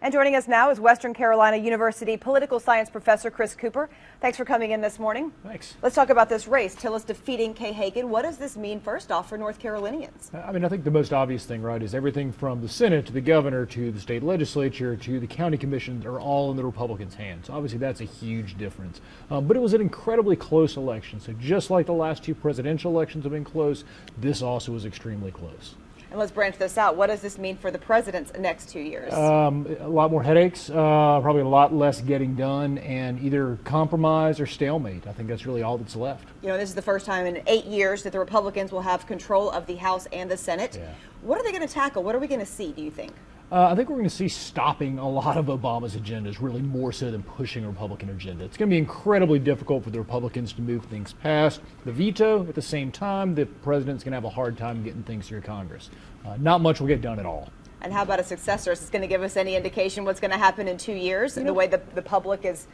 And joining us now is Western Carolina University political science professor Chris Cooper. Thanks for coming in this morning. Thanks. Let's talk about this race. Tillis defeating Kay Hagan. What does this mean, first off, for North Carolinians? I mean, I think the most obvious thing, right, is everything from the Senate to the governor to the state legislature to the county commissions are all in the Republicans' hands. Obviously, that's a huge difference. But it was an incredibly close election. So just like the last two presidential elections have been close, this also was extremely close. And let's branch this out. What does this mean for the president's next 2 years? A lot more headaches, probably a lot less getting done, and either compromise or stalemate. I think that's really all that's left. You know, this is the first time in 8 years that the Republicans will have control of the House and the Senate. Yeah. What are they going to tackle? What are we going to see, do you think? I think we're going to see stopping a lot of Obama's agendas, really more so than pushing a Republican agenda. It's going to be incredibly difficult for the Republicans to move things past the veto. At the same time, the president's going to have a hard time getting things through Congress. Not much will get done at all. And how about a successor? Is this going to give us any indication what's going to happen in 2 years and the way the public is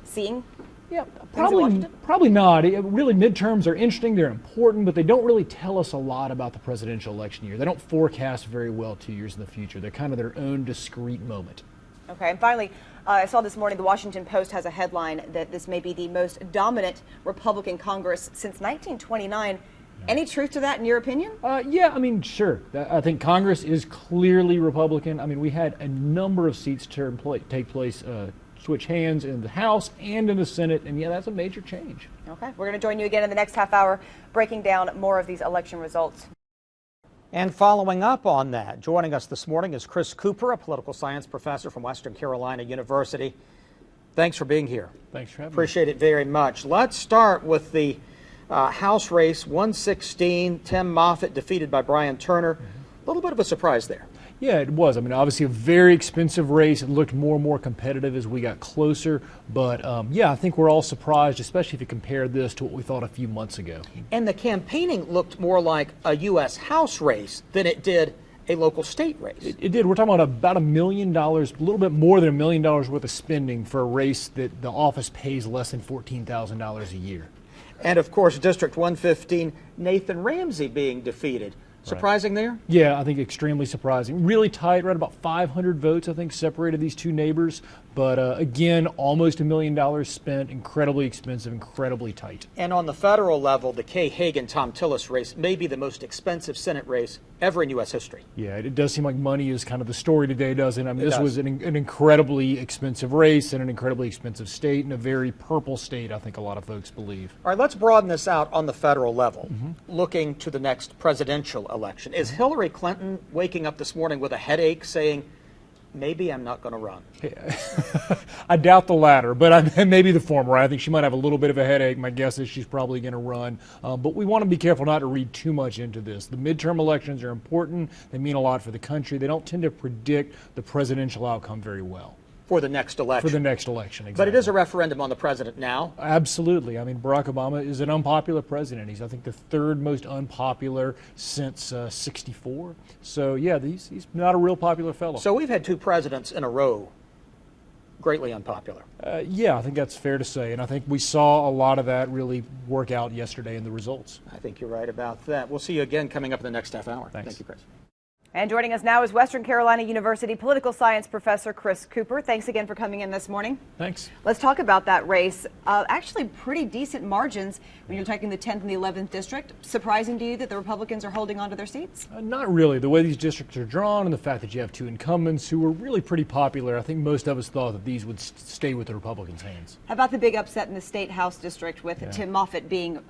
seeing? Yeah, probably not. Really, midterms are interesting. They're important, but they don't really tell us a lot about the presidential election year. They don't forecast very well 2 years in the future. They're kind of their own discrete moment. Okay, and finally, I saw this morning the Washington Post has a headline that this may be the most dominant Republican Congress since 1929. Any truth to that in your opinion? Yeah, I mean, sure. I think Congress is clearly Republican. I mean, we had a number of seats take place switch hands in the House and in the Senate, and yeah, that's a major change. Okay, we're going to join you again in the next half hour, breaking down more of these election results. And following up on that, joining us this morning is Chris Cooper, a political science professor from Western Carolina University. Thanks for being here. Thanks for having me. Appreciate it very much. Let's start with the House race, 116, Tim Moffitt defeated by Brian Turner. A little bit of a surprise there. Yeah, it was. I mean, obviously a very expensive race. It looked more and more competitive as we got closer. But, yeah, I think we're all surprised, especially if you compare this to what we thought a few months ago. And the campaigning looked more like a U.S. House race than it did a local state race. It did. We're talking about $1 million, a little bit more than $1 million worth of spending for a race that the office pays less than $14,000 a year. And, of course, District 115, Nathan Ramsey being defeated. Surprising there? Yeah, I think extremely surprising. Really tight, right about 500 votes, I think, separated these two neighbors. But again, almost $1 million spent, incredibly expensive, incredibly tight. And on the federal level, the Kay Hagan-Thom Tillis race may be the most expensive Senate race ever in U.S. history. Yeah, it does seem like money is kind of the story today, doesn't it? I mean, this was an incredibly expensive race in an incredibly expensive state, and a very purple state, I think a lot of folks believe. All right, let's broaden this out on the federal level, looking to the next presidential election. Is Hillary Clinton waking up this morning with a headache saying, maybe I'm not going to run? I doubt the latter, but maybe the former. I think she might have a little bit of a headache. My guess is she's probably going to run. But we want to be careful not to read too much into this. The midterm elections are important. They mean a lot for the country. They don't tend to predict the presidential outcome very well. For the next election. For the next election, exactly. But it is a referendum on the president now. Absolutely. I mean, Barack Obama is an unpopular president. He's, I think, the third most unpopular since '64. So, yeah, he's not a real popular fellow. So we've had two presidents in a row greatly unpopular. Yeah, I think that's fair to say. And I think we saw a lot of that really work out yesterday in the results. I think you're right about that. We'll see you again coming up in the next half hour. Thanks. Thank you, Chris. And joining us now is Western Carolina University political science professor Chris Cooper. Thanks again for coming in this morning. Thanks. Let's talk about that race. Actually, pretty decent margins when you're taking the 10th and the 11th district. Surprising to you that the Republicans are holding on to their seats? Not really. The way these districts are drawn and the fact that you have two incumbents who were really pretty popular, I think most of us thought that these would stay with the Republicans' hands. How about the big upset in the State House district with Tim Moffitt being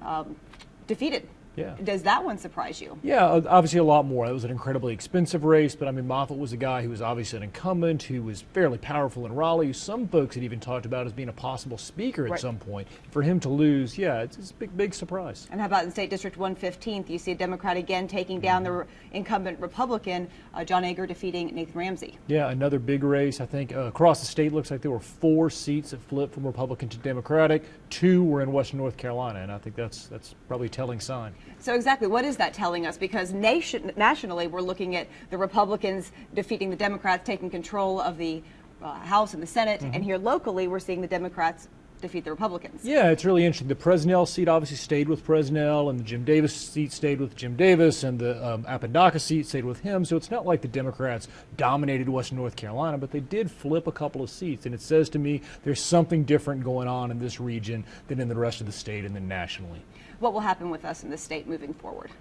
defeated? Yeah. Does that one surprise you? Yeah, obviously a lot more. It was an incredibly expensive race, but I mean, Moffitt was a guy who was obviously an incumbent, who was fairly powerful in Raleigh, who some folks had even talked about as being a possible speaker at some point. For him to lose, yeah, it's a big surprise. And how about in State District 115? You see a Democrat again taking down the incumbent Republican, John Yeager defeating Nathan Ramsey. Yeah, another big race. I think across the state looks like there were 4 seats that flipped from Republican to Democratic. 2 were in Western North Carolina, and I think that's probably a telling sign. So exactly, what is that telling us? Because nationally, we're looking at the Republicans defeating the Democrats, taking control of the House and the Senate, and here locally, we're seeing the Democrats defeat the Republicans. Yeah, it's really interesting. The Presnell seat obviously stayed with Presnell, and the Jim Davis seat stayed with Jim Davis, and the Apodaca seat stayed with him. So it's not like the Democrats dominated Western North Carolina, but they did flip a couple of seats. And it says to me there's something different going on in this region than in the rest of the state and then nationally. What will happen with us in the state moving forward?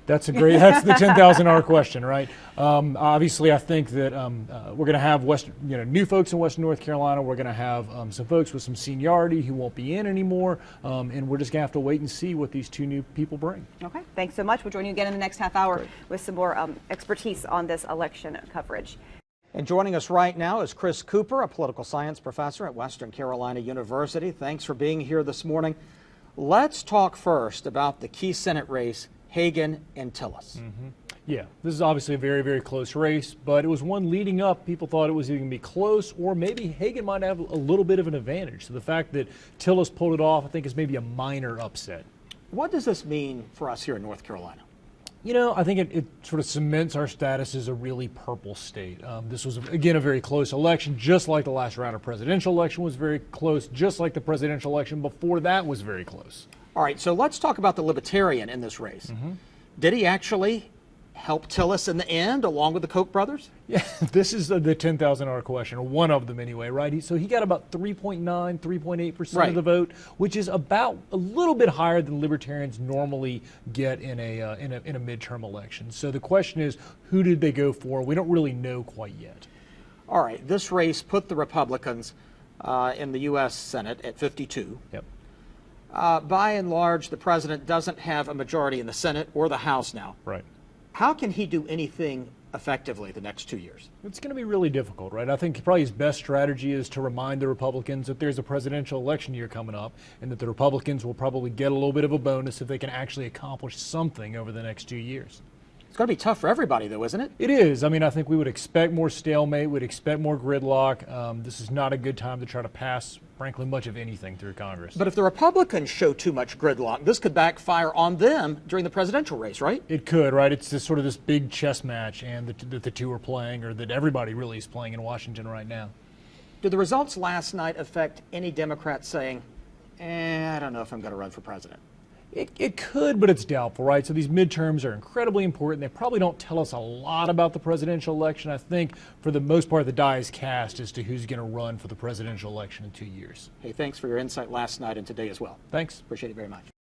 That's the $10,000 question, right? Obviously, I think that we're going to have new folks in Western North Carolina. We're going to have some folks with some seniority who won't be in anymore, and we're just going to have to wait and see what these two new people bring. Okay, thanks so much. We'll join you again in the next half hour with some more expertise on this election coverage. And joining us right now is Chris Cooper, a political science professor at Western Carolina University. Thanks for being here this morning. Let's talk first about the key Senate race, Hagan and Tillis. Yeah, this is obviously a very, very close race, but it was one leading up. People thought it was either going to be close or maybe Hagan might have a little bit of an advantage. So the fact that Tillis pulled it off, I think, is maybe a minor upset. What does this mean for us here in North Carolina? You know, I think it sort of cements our status as a really purple state. This was, again, a very close election, just like the last round of presidential election was very close, just like the presidential election before that was very close. All right, so let's talk about the Libertarian in this race. Did he actually help Tillis in the end, along with the Koch brothers? Yeah, this is the $10,000 question, or one of them anyway, right? So he got about 3.9, 3.8% of the vote, which is about a little bit higher than Libertarians normally get in a midterm election. So the question is, who did they go for? We don't really know quite yet. All right, this race put the Republicans in the U.S. Senate at 52. Yep. By and large, the president doesn't have a majority in the Senate or the House now. Right. How can he do anything effectively the next 2 years? It's going to be really difficult, right? I think probably his best strategy is to remind the Republicans that there's a presidential election year coming up and that the Republicans will probably get a little bit of a bonus if they can actually accomplish something over the next 2 years. It's going to be tough for everybody, though, isn't it? It is. I mean, I think we would expect more stalemate. We'd expect more gridlock. This is not a good time to try to pass, frankly, much of anything through Congress. But if the Republicans show too much gridlock, this could backfire on them during the presidential race, right? It could, right? It's just sort of this big chess match and that the two are playing, or that everybody really is playing in Washington right now. Did the results last night affect any Democrats saying, I don't know if I'm going to run for president? It could, but it's doubtful, right? So these midterms are incredibly important. They probably don't tell us a lot about the presidential election. I think for the most part, the die is cast as to who's going to run for the presidential election in 2 years. Hey, thanks for your insight last night and today as well. Thanks. Appreciate it very much.